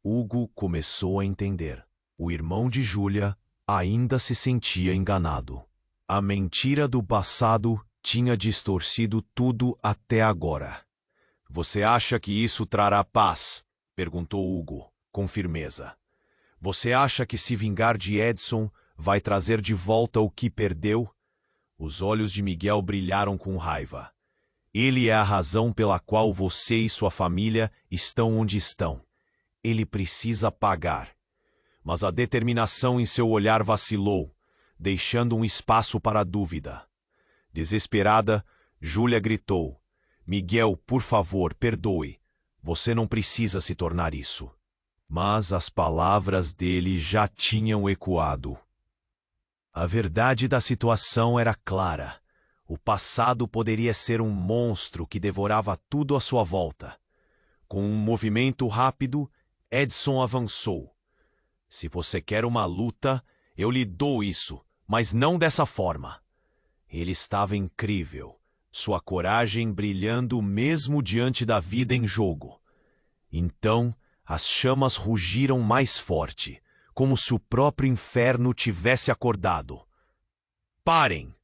Hugo começou a entender. O irmão de Júlia ainda se sentia enganado. A mentira do passado tinha distorcido tudo até agora. Você acha que isso trará paz? Perguntou Hugo, com firmeza. Você acha que se vingar de Edson vai trazer de volta o que perdeu? Os olhos de Miguel brilharam com raiva. Ele é a razão pela qual você e sua família estão onde estão. Ele precisa pagar. Mas a determinação em seu olhar vacilou, deixando um espaço para a dúvida. Desesperada, Júlia gritou: Miguel, por favor, perdoe. Você não precisa se tornar isso. Mas as palavras dele já tinham ecoado. A verdade da situação era clara. O passado poderia ser um monstro que devorava tudo à sua volta. Com um movimento rápido, Edson avançou. Se você quer uma luta, eu lhe dou isso, mas não dessa forma. Ele estava incrível, sua coragem brilhando mesmo diante da vida em jogo. Então, as chamas rugiram mais forte, como se o próprio inferno tivesse acordado. Parem!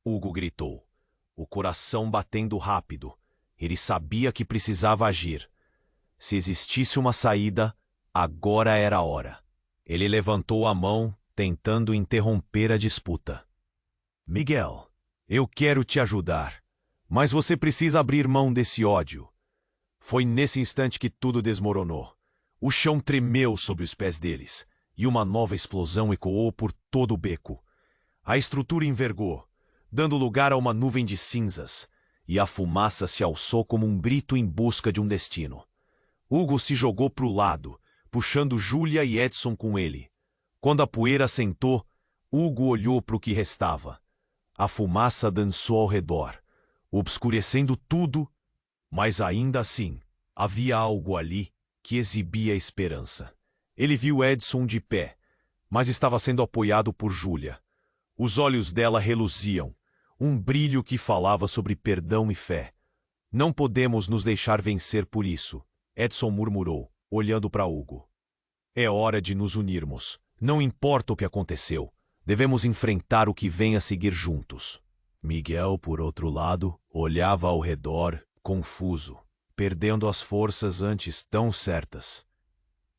Hugo gritou, o coração batendo rápido. Ele sabia que precisava agir. Se existisse uma saída, agora era a hora. Ele levantou a mão, tentando interromper a disputa. Miguel, eu quero te ajudar, mas você precisa abrir mão desse ódio. Foi nesse instante que tudo desmoronou. O chão tremeu sob os pés deles, e uma nova explosão ecoou por todo o beco. A estrutura envergou, dando lugar a uma nuvem de cinzas, e a fumaça se alçou como um grito em busca de um destino. Hugo se jogou para o lado, puxando Júlia e Edson com ele. Quando a poeira assentou, Hugo olhou para o que restava. A fumaça dançou ao redor, obscurecendo tudo, mas ainda assim, havia algo ali que exibia esperança. Ele viu Edson de pé, mas estava sendo apoiado por Júlia. Os olhos dela reluziam, um brilho que falava sobre perdão e fé. Não podemos nos deixar vencer por isso, Edson murmurou, olhando para Hugo. É hora de nos unirmos. Não importa o que aconteceu. Devemos enfrentar o que vem a seguir juntos. Miguel, por outro lado, olhava ao redor, confuso, perdendo as forças antes tão certas.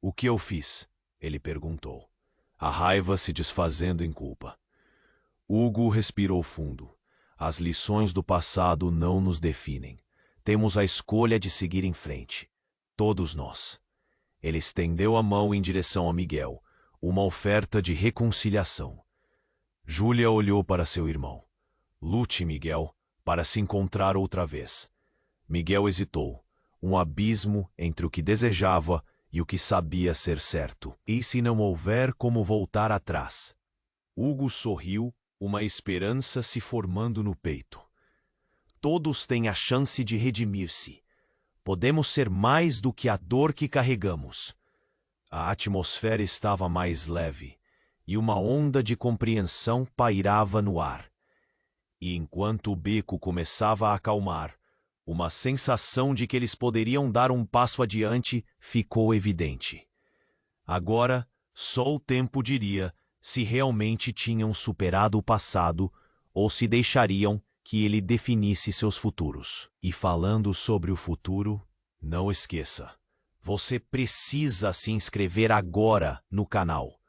O que eu fiz? Ele perguntou, a raiva se desfazendo em culpa. Hugo respirou fundo. As lições do passado não nos definem. Temos a escolha de seguir em frente. Todos nós. Ele estendeu a mão em direção a Miguel, uma oferta de reconciliação. Júlia olhou para seu irmão. Lute, Miguel, para se encontrar outra vez. Miguel hesitou. Um abismo entre o que desejava e o que sabia ser certo. E se não houver como voltar atrás? Hugo sorriu, uma esperança se formando no peito. Todos têm a chance de redimir-se. Podemos ser mais do que a dor que carregamos. A atmosfera estava mais leve, e uma onda de compreensão pairava no ar. E enquanto o beco começava a acalmar, uma sensação de que eles poderiam dar um passo adiante ficou evidente. Agora, só o tempo diria se realmente tinham superado o passado ou se deixariam que ele definisse seus futuros. E falando sobre o futuro, não esqueça, você precisa se inscrever agora no canal,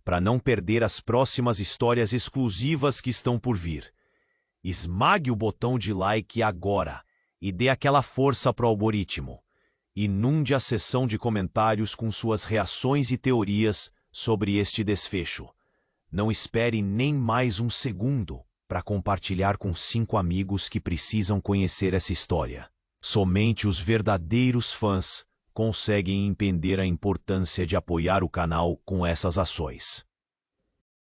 para não perder as próximas histórias exclusivas que estão por vir. Esmague o botão de like agora e dê aquela força para o algoritmo. Inunde a seção de comentários com suas reações e teorias sobre este desfecho. Não espere nem mais um segundo. para compartilhar com 5 amigos que precisam conhecer essa história. Somente os verdadeiros fãs conseguem entender a importância de apoiar o canal com essas ações.